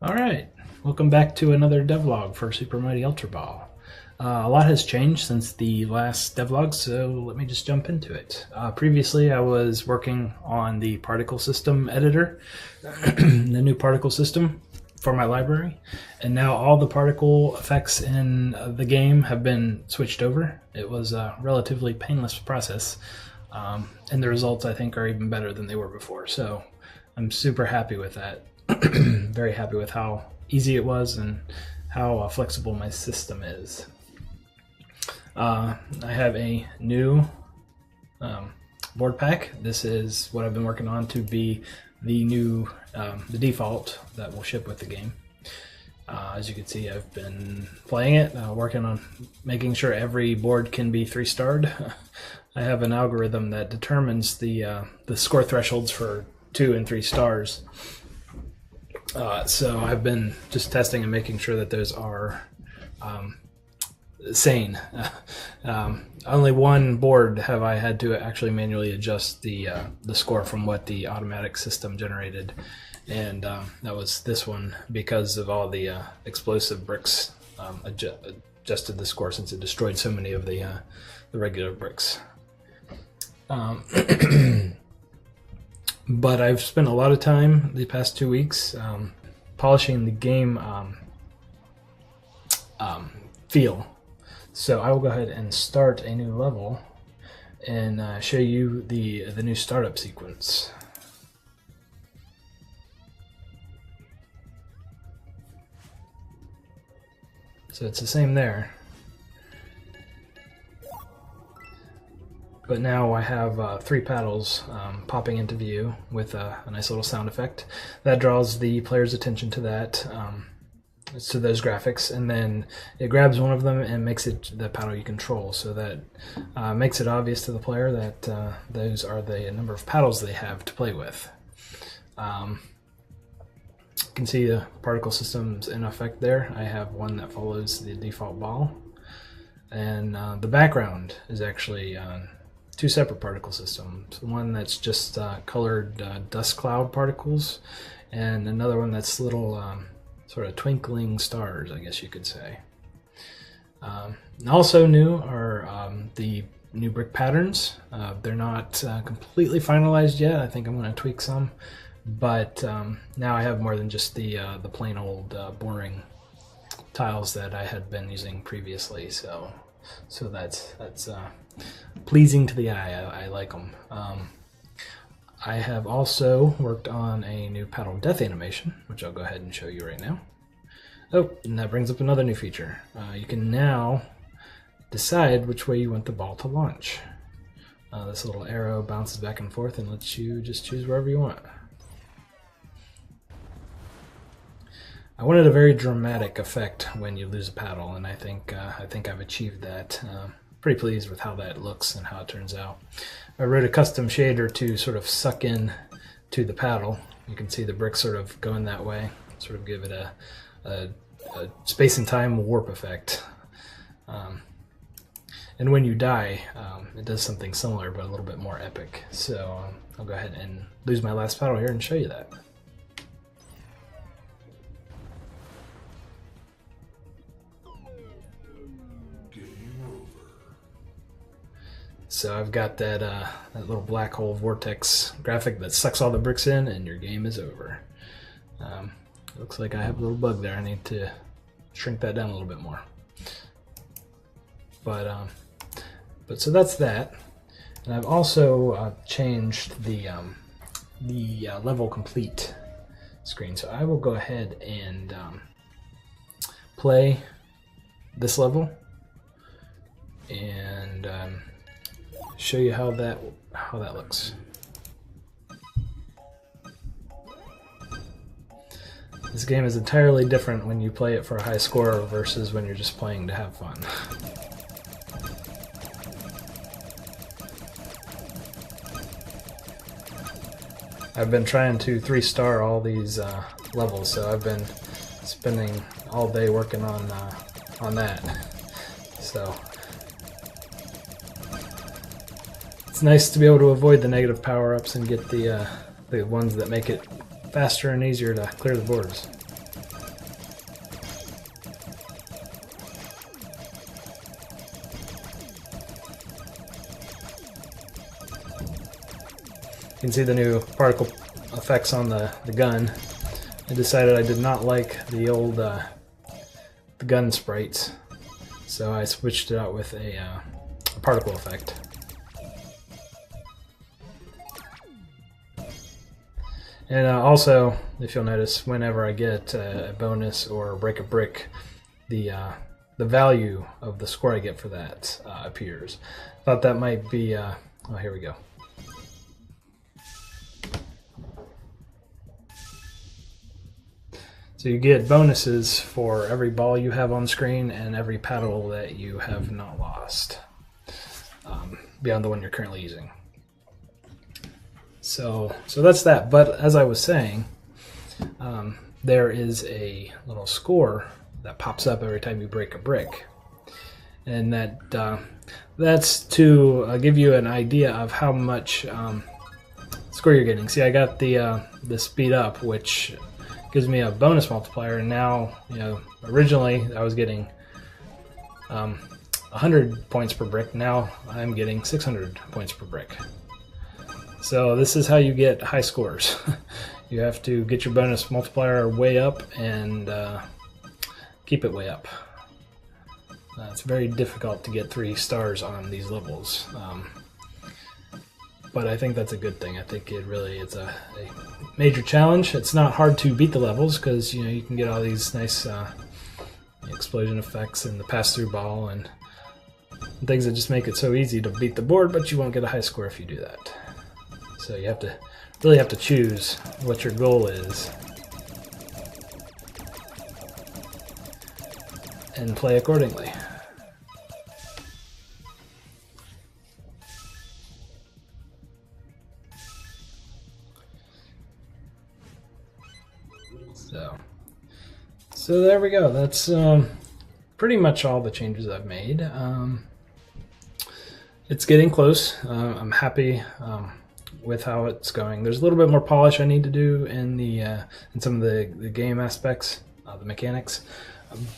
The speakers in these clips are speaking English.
Alright, welcome back to another devlog for Super Mighty Ultra Ball. A lot has changed since the last devlog, so let me just jump into it. Previously I was working on the particle system editor, the new particle system for my library, and now all the particle effects in the game have been switched over. It was a relatively painless process, and the results I think are even better than they were before, so I'm super happy with that. Very happy with how easy it was and how flexible my system is. I have a new board pack. This is what I've been working on to be the new the default that will ship with the game. As you can see, I've been playing it, working on making sure every board can be 3-starred. I have an algorithm that determines the score thresholds for 2 and 3 stars. So I've been just testing and making sure that those are sane. Only one board have I had to actually manually adjust the score from what the automatic system generated, and that was this one because of all the explosive bricks adjusted the score since it destroyed so many of the regular bricks. But I've spent a lot of time the past 2 weeks polishing the game feel. So I will go ahead and start a new level and show you the new startup sequence. So it's the same there. But now I have 3 paddles popping into view with a nice little sound effect that draws the player's attention to that, to those graphics, and then it grabs one of them and makes it the paddle you control. So that makes it obvious to the player that those are the number of paddles they have to play with. You can see the particle systems in effect there. I have one that follows the default ball, and the background is actually 2 separate particle systems. One that's just colored dust cloud particles, and another one that's little sort of twinkling stars, I guess you could say. Also new are the new brick patterns. They're not completely finalized yet. I think I'm going to tweak some, but now I have more than just the plain old boring tiles that I had been using previously. So that's pleasing to the eye. I like them. I have also worked on a new paddle death animation, which I'll go ahead and show you right now. Oh, and that brings up another new feature. You can now decide which way you want the ball to launch. This little arrow bounces back and forth and lets you just choose wherever you want. I wanted a very dramatic effect when you lose a paddle, and I think I've achieved that. Pretty pleased with how that looks and how it turns out. I wrote a custom shader to sort of suck in to the paddle. You can see the bricks sort of going that way, sort of give it a space and time warp effect. And when you die, it does something similar but a little bit more epic. So I'll go ahead and lose my last paddle here and show you that. So I've got that little black hole vortex graphic that sucks all the bricks in, and your game is over. Looks like I have a little bug there. I need to shrink that down a little bit more. But so that's that. And I've also changed the level complete screen. So I will go ahead and play this level and show you how that looks. This game is entirely different when you play it for a high score versus when you're just playing to have fun. I've been trying to 3-star all these levels, so I've been spending all day working on that. So it's nice to be able to avoid the negative power-ups and get the ones that make it faster and easier to clear the boards. can see the new particle effects on the gun. I decided I did not like the old the gun sprites, so I switched it out with a particle effect. And also, if you'll notice, whenever I get a bonus or break a brick, the value of the score I get for that appears. Thought that might be, oh, here we go. So you get bonuses for every ball you have on screen and every paddle that you have not lost, beyond the one you're currently using. So that's that. But as I was saying, there is a little score that pops up every time you break a brick, and that's to give you an idea of how much score you're getting. See, I got the speed up, which gives me a bonus multiplier, and now, you know, originally I was getting 100 points per brick. Now I'm getting 600 points per brick. So this is how you get high scores. You have to get your bonus multiplier way up and keep it way up. It's very difficult to get 3 stars on these levels, but I think that's a good thing. I think it really is a major challenge. It's not hard to beat the levels because, you know, you can get all these nice explosion effects and the pass-through ball and things that just make it so easy to beat the board, but you won't get a high score if you do that. So you really have to choose what your goal is and play accordingly. So there we go. That's pretty much all the changes I've made. It's getting close. I'm happy with how it's going. There's a little bit more polish I need to do in some of the game aspects, the mechanics,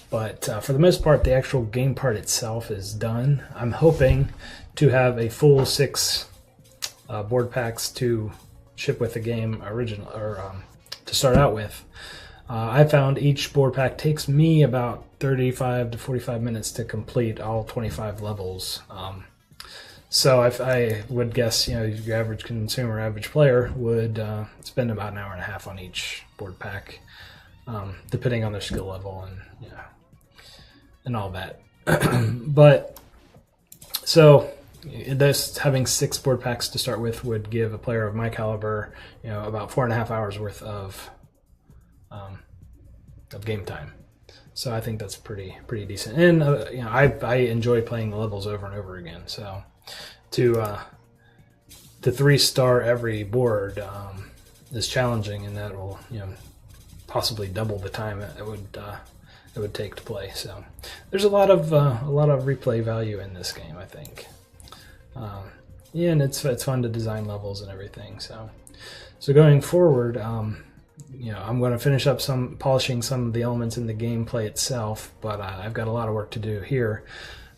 but for the most part, the actual game part itself is done. I'm hoping to have a full 6 board packs to ship with the game original, or to start out with. I found each board pack takes me about 35 to 45 minutes to complete all 25 levels. So if I would guess, you know, your average consumer, average player would spend about an hour and a half on each board pack, depending on their skill level and, you know, and all that. But so this, having 6 board packs to start with would give a player of my caliber, you know, about 4.5 hours worth of game time. So I think that's pretty decent. And you know, I enjoy playing the levels over and over again. So to 3-star every board is challenging, and that will, you know, possibly double the time it would take to play. So there's a lot of replay value in this game, I think. Yeah, and it's fun to design levels and everything. So going forward, you know, I'm going to finish up polishing some of the elements in the gameplay itself, but I've got a lot of work to do here.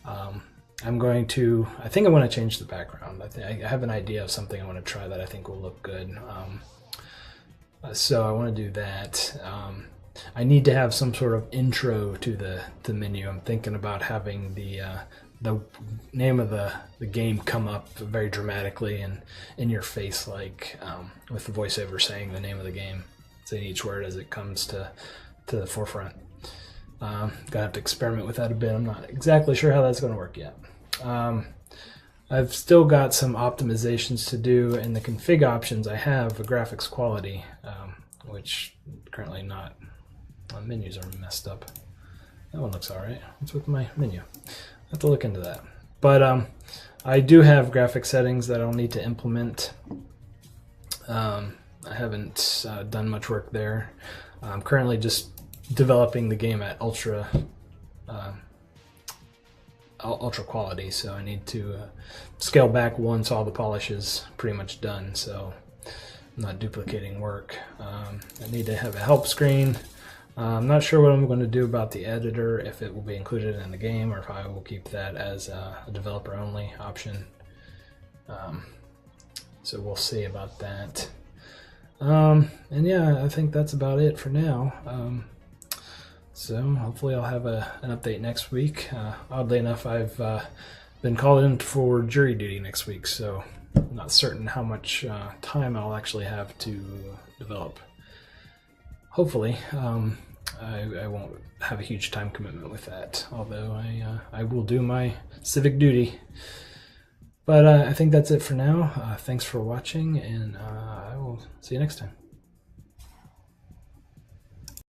I think I want to change the background. I have an idea of something I want to try that I think will look good. So I want to do that. I need to have some sort of intro to the menu. I'm thinking about having the name of the game come up very dramatically and in your face, like with the voiceover saying the name of the game, saying each word as it comes to the forefront. Gonna have to experiment with that a bit. I'm not exactly sure how that's going to work yet. I've still got some optimizations to do in the config options. I have a graphics quality, which currently not. My menus are messed up. That one looks alright. What's with my menu? I have to look into that. But I do have graphic settings that I'll need to implement. I haven't done much work there. I'm currently just developing the game at ultra quality, so I need to scale back once all the polish is pretty much done, so I'm not duplicating work. I need to have a help screen. I'm not sure what I'm going to do about the editor, if it will be included in the game or if I will keep that as a developer only option. So we'll see about that. And yeah, I think that's about it for now. So hopefully I'll have an update next week. Oddly enough, I've been called in for jury duty next week, so I'm not certain how much time I'll actually have to develop. Hopefully, I won't have a huge time commitment with that, although I will do my civic duty. But I think that's it for now. Thanks for watching, and I will see you next time.